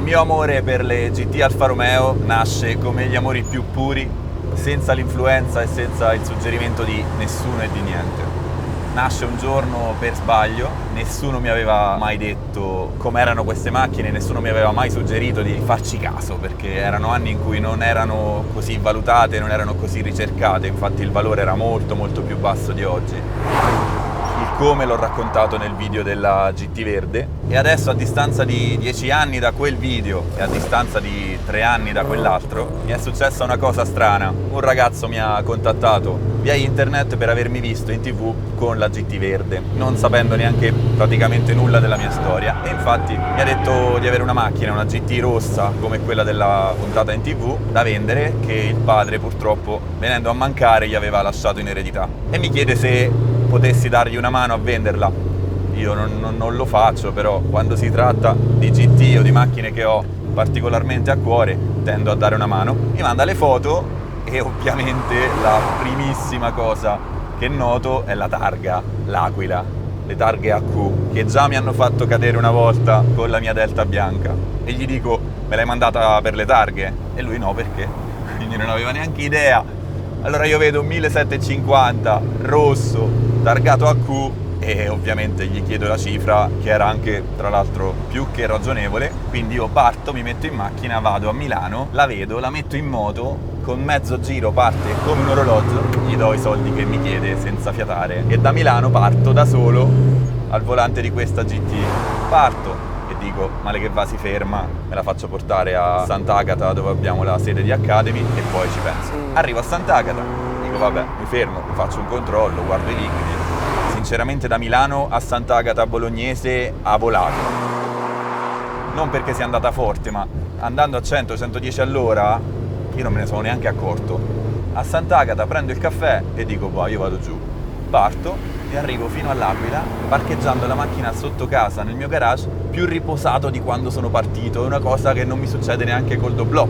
mio amore per le GT Alfa Romeo nasce come gli amori più puri, senza l'influenza e senza il suggerimento di nessuno e di niente. Nasce un giorno per sbaglio, nessuno mi aveva mai detto com'erano queste macchine, nessuno mi aveva mai suggerito di farci caso, perché erano anni in cui non erano così valutate, non erano così ricercate, infatti il valore era molto più basso di oggi. Il come l'ho raccontato nel video della GT Verde e adesso, a distanza di 10 anni da quel video e a distanza di 3 anni da quell'altro, mi è successa una cosa strana. Un ragazzo mi ha contattato via internet per avermi visto in TV con la GT Verde, non sapendo neanche praticamente nulla della mia storia, e infatti mi ha detto di avere una macchina, una GT rossa come quella della puntata in TV, da vendere, che il padre purtroppo, venendo a mancare, gli aveva lasciato in eredità, e mi chiede se potessi dargli una mano a venderla. Io non lo faccio, però quando si tratta di GT o di macchine che ho particolarmente a cuore tendo a dare una mano. Mi manda le foto e ovviamente la primissima cosa che noto è la targa, l'Aquila, le targhe AQ, che già mi hanno fatto cadere una volta con la mia Delta bianca, e gli dico: me l'hai mandata per le targhe? E lui no, perché? Quindi non aveva neanche idea. Allora io vedo un 1750 rosso targato AQ e ovviamente gli chiedo la cifra, che era anche tra l'altro più che ragionevole. Quindi io parto, mi metto in macchina, vado a Milano, la vedo, la metto in moto, con mezzo giro parte come un orologio, gli do i soldi che mi chiede senza fiatare e da Milano parto da solo al volante di questa GT. Parto e dico: male che va, si ferma, me la faccio portare a Sant'Agata, dove abbiamo la sede di Academy, e poi ci penso. Arrivo a Sant'Agata, dico vabbè, mi fermo, faccio un controllo, guardo i liquidi. Sinceramente da Milano a Sant'Agata Bolognese ha volato. Non perché sia andata forte, ma andando a 100-110 all'ora io non me ne sono neanche accorto. A Sant'Agata prendo il caffè e dico: boh, io vado giù. Parto e arrivo fino all'Aquila, parcheggiando la macchina sotto casa nel mio garage, più riposato di quando sono partito. È una cosa che non mi succede neanche col doblò.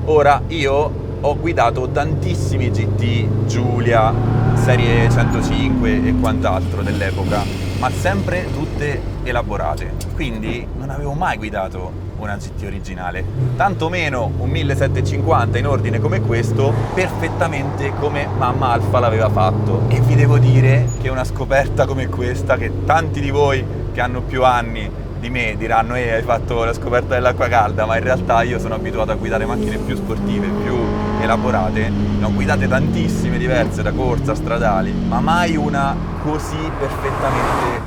Ora, io ho guidato tantissimi GT, Giulia, serie 105 e quant'altro dell'epoca, ma sempre tutte elaborate, quindi non avevo mai guidato una GT originale, tanto meno un 1750 in ordine come questo, perfettamente come mamma Alfa l'aveva fatto. E vi devo dire che una scoperta come questa, che tanti di voi che hanno più anni di me diranno: hai fatto la scoperta dell'acqua calda, ma in realtà io sono abituato a guidare macchine più sportive, più elaborate, ne ho guidate tantissime diverse, da corsa, stradali, ma mai una così perfettamente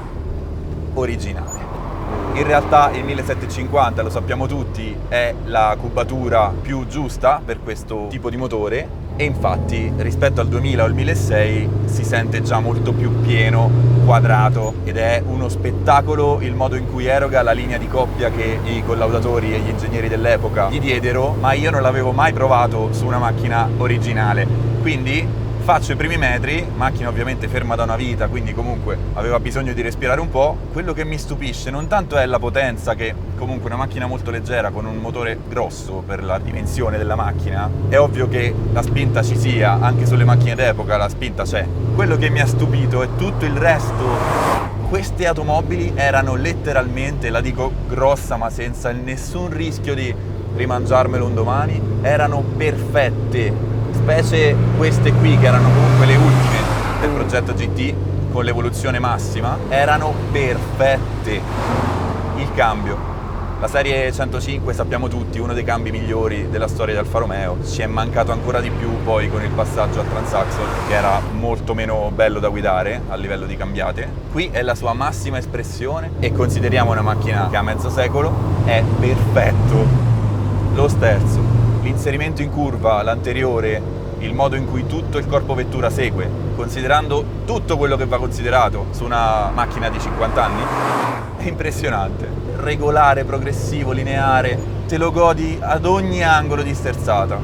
originale. In realtà il 1750, lo sappiamo tutti, è la cubatura più giusta per questo tipo di motore, e infatti rispetto al 2000 o al 1600 si sente già molto più pieno, quadrato, ed è uno spettacolo il modo in cui eroga la linea di coppia che i collaudatori e gli ingegneri dell'epoca gli diedero, ma io non l'avevo mai provato su una macchina originale. Quindi faccio i primi metri, macchina ovviamente ferma da una vita, quindi comunque aveva bisogno di respirare un po'. Quello che mi stupisce non tanto è la potenza, che comunque è una macchina molto leggera con un motore grosso per la dimensione della macchina. È ovvio che la spinta ci sia, anche sulle macchine d'epoca la spinta c'è. Quello che mi ha stupito è tutto il resto. Queste automobili erano letteralmente, la dico grossa ma senza nessun rischio di rimangiarmelo un domani, erano perfette. Specie queste qui, che erano comunque le ultime del progetto GT con l'evoluzione massima, erano perfette. Il cambio, la serie 105 sappiamo tutti, uno dei cambi migliori della storia del Alfa Romeo. Ci è mancato ancora di più poi con il passaggio a transaxle, che era molto meno bello da guidare a livello di cambiate. Qui è la sua massima espressione, e consideriamo una macchina che ha mezzo secolo, è perfetto. Lo sterzo, l'inserimento in curva, l'anteriore, il modo in cui tutto il corpo vettura segue, considerando tutto quello che va considerato su una macchina di 50 anni, è impressionante. Regolare, progressivo, lineare, te lo godi ad ogni angolo di sterzata.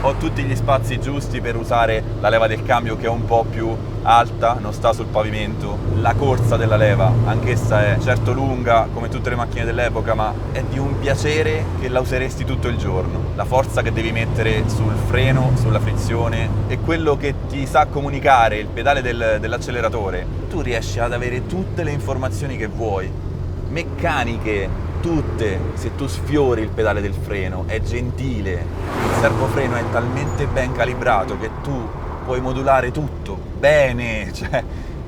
Ho tutti gli spazi giusti per usare la leva del cambio, che è un po' più alta, non sta sul pavimento. La corsa della leva, anch'essa è certo lunga come tutte le macchine dell'epoca, ma è di un piacere che la useresti tutto il giorno. La forza che devi mettere sul freno, sulla frizione, e quello che ti sa comunicare il pedale dell'acceleratore, tu riesci ad avere tutte le informazioni che vuoi, meccaniche, tutte, se tu sfiori il pedale del freno, è gentile, il servofreno è talmente ben calibrato che tu puoi modulare tutto bene, cioè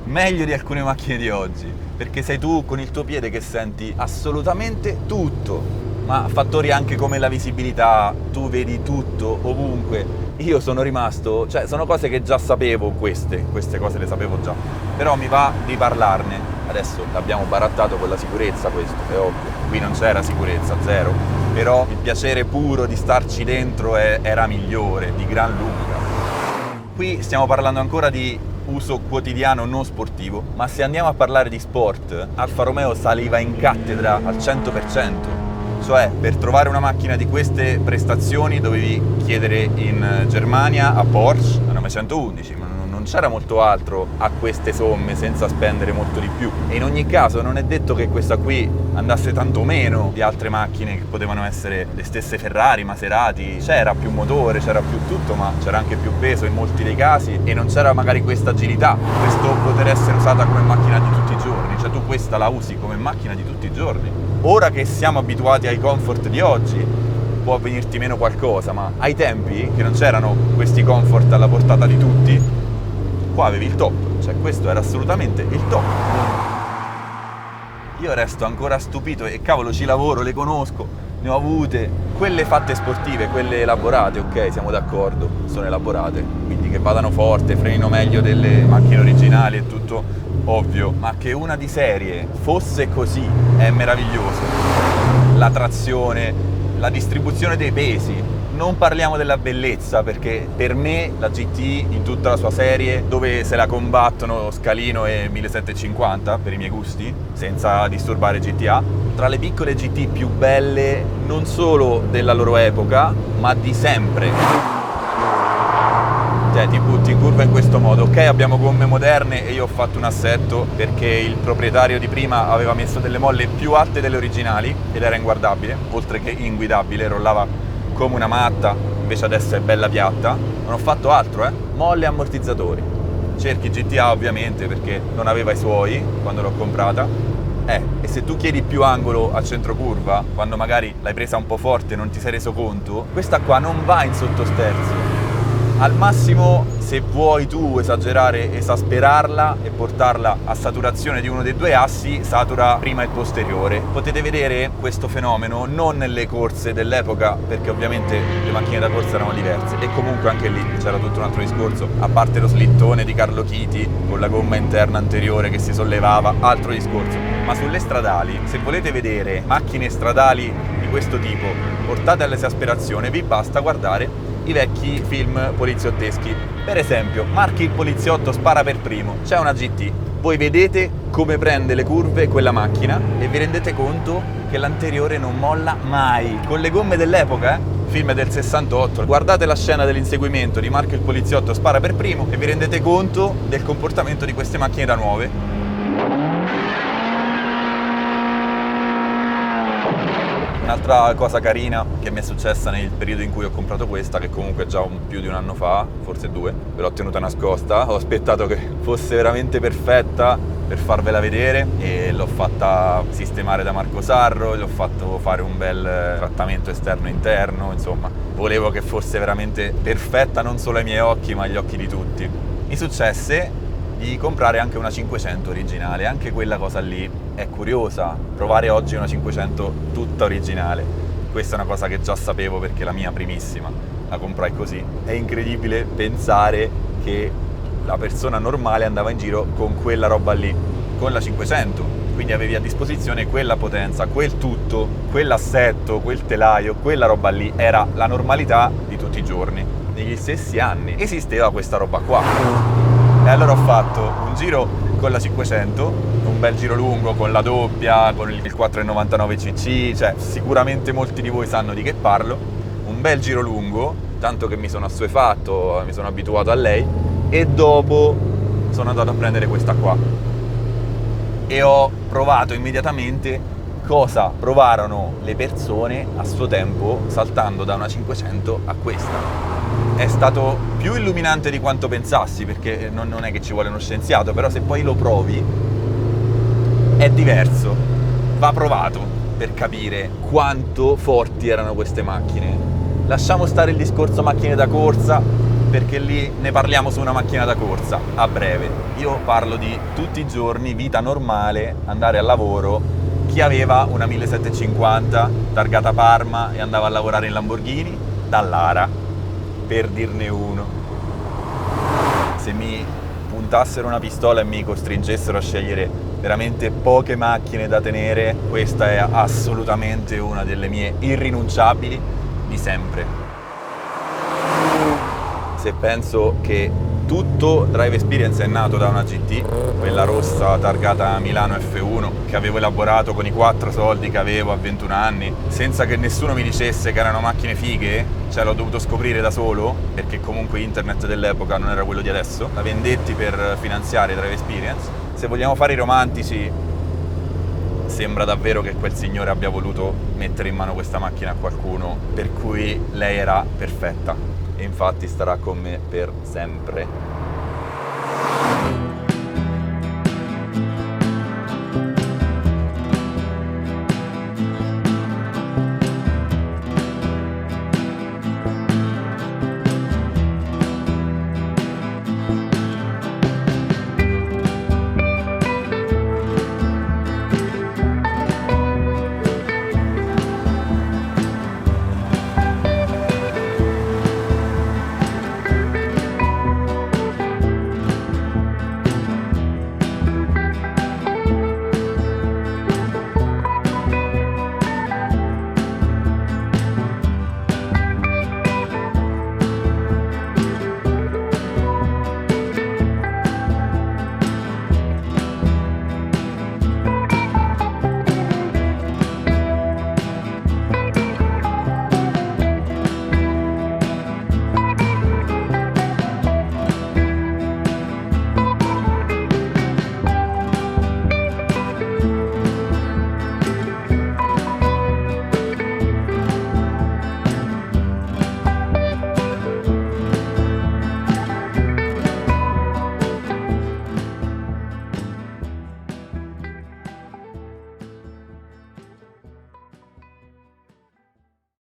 meglio di alcune macchine di oggi, perché sei tu con il tuo piede che senti assolutamente tutto. Ma fattori anche come la visibilità, tu vedi tutto ovunque. Io sono rimasto, cioè sono cose che già sapevo, queste cose le sapevo già, però mi va di parlarne. Adesso l'abbiamo barattato con la sicurezza, questo è ovvio, qui non c'era sicurezza, zero, però il piacere puro di starci dentro era migliore, di gran lunga. Qui stiamo parlando ancora di uso quotidiano non sportivo, ma se andiamo a parlare di sport, Alfa Romeo saliva in cattedra al 100%. Cioè, per trovare una macchina di queste prestazioni dovevi chiedere in Germania a Porsche, a 911, ma non c'era molto altro a queste somme senza spendere molto di più. E in ogni caso non è detto che questa qui andasse tanto meno di altre macchine che potevano essere le stesse Ferrari, Maserati. C'era più motore, c'era più tutto, ma c'era anche più peso in molti dei casi e non c'era magari questa agilità, questo poter essere usata come macchina di tutti i giorni. Cioè tu questa la usi come macchina di tutti i giorni. Ora che siamo abituati ai comfort di oggi, può venirti meno qualcosa, ma ai tempi, che non c'erano questi comfort alla portata di tutti, qua avevi il top, cioè questo era assolutamente il top. Io resto ancora stupito e cavolo ci lavoro, le conosco, ne ho avute, quelle fatte sportive, quelle elaborate, ok, siamo d'accordo, sono elaborate, quindi che vadano forte, frenino meglio delle macchine originali e tutto ovvio, ma che una di serie fosse così è meraviglioso. La trazione, la distribuzione dei pesi, non parliamo della bellezza, perché per me la GT in tutta la sua serie, dove se la combattono Scalino e 1750 per i miei gusti, senza disturbare GTA, tra le piccole GT più belle non solo della loro epoca, ma di sempre. Cioè ti butti in curva in questo modo, ok, abbiamo gomme moderne e io ho fatto un assetto perché il proprietario di prima aveva messo delle molle più alte delle originali ed era inguardabile, oltre che inguidabile, rollava come una matta, invece adesso è bella piatta. Non ho fatto altro, molle e ammortizzatori. Cerchi GTA ovviamente perché non aveva i suoi quando l'ho comprata, e se tu chiedi più angolo a centro curva, quando magari l'hai presa un po' forte e non ti sei reso conto, questa qua non va in sottosterzo. Al massimo, se vuoi tu esagerare, esasperarla e portarla a saturazione di uno dei due assi, satura prima il posteriore. Potete vedere questo fenomeno non nelle corse dell'epoca, perché ovviamente le macchine da corsa erano diverse e comunque anche lì c'era tutto un altro discorso, a parte lo slittone di Carlo Chiti con la gomma interna anteriore che si sollevava, altro discorso. Ma sulle stradali, se volete vedere macchine stradali di questo tipo portate all'esasperazione, vi basta guardare i vecchi film poliziotteschi. Per esempio, Marchi il poliziotto spara per primo, c'è una GT, voi vedete come prende le curve quella macchina e vi rendete conto che l'anteriore non molla mai, con le gomme dell'epoca, film del 68, guardate la scena dell'inseguimento di Marchi il poliziotto spara per primo e vi rendete conto del comportamento di queste macchine da nuove. Un'altra cosa carina che mi è successa nel periodo in cui ho comprato questa, che comunque è già più di un anno fa, forse 2, ve l'ho tenuta nascosta, ho aspettato che fosse veramente perfetta per farvela vedere e l'ho fatta sistemare da Marco Sarro, gli ho fatto fare un bel trattamento esterno e interno, insomma, volevo che fosse veramente perfetta non solo ai miei occhi ma agli occhi di tutti. Mi successe di comprare anche una 500 originale, anche quella cosa lì è curiosa, provare oggi una 500 tutta originale. Questa è una cosa che già sapevo perché la mia primissima la comprai così. È incredibile pensare che la persona normale andava in giro con quella roba lì, con la 500, quindi avevi a disposizione quella potenza, quel tutto, quell'assetto, quel telaio, quella roba lì era la normalità di tutti i giorni. Negli stessi anni esisteva questa roba qua. E allora ho fatto un giro con la 500, un bel giro lungo con la doppia, con il 4,99 cc, cioè sicuramente molti di voi sanno di che parlo, un bel giro lungo, tanto che mi sono assuefatto, mi sono abituato a lei, e dopo sono andato a prendere questa qua. E ho provato immediatamente cosa provarono le persone a suo tempo saltando da una 500 a questa. È stato più illuminante di quanto pensassi, perché non è che ci vuole uno scienziato, però se poi lo provi è diverso, va provato. per capire quanto forti erano queste macchine. Lasciamo stare il discorso macchine da corsa, perché lì ne parliamo su una macchina da corsa a breve. Io parlo di tutti i giorni, vita normale, andare al lavoro. Chi aveva una 1750 targata Parma e andava a lavorare in Lamborghini? Dallara, per dirne uno. Se mi puntassero una pistola e mi costringessero a scegliere veramente poche macchine da tenere, questa è assolutamente una delle mie irrinunciabili di sempre. Se penso che tutto Drive Experience è nato da una GT, quella rossa targata Milano F1, che avevo elaborato con i 4 soldi che avevo a 21 anni, senza che nessuno mi dicesse che erano macchine fighe, cioè l'ho dovuto scoprire da solo, perché comunque internet dell'epoca non era quello di adesso, la vendetti per finanziare Drive Experience. Se vogliamo fare i romantici, sembra davvero che quel signore abbia voluto mettere in mano questa macchina a qualcuno per cui lei era perfetta. E infatti starà con me per sempre.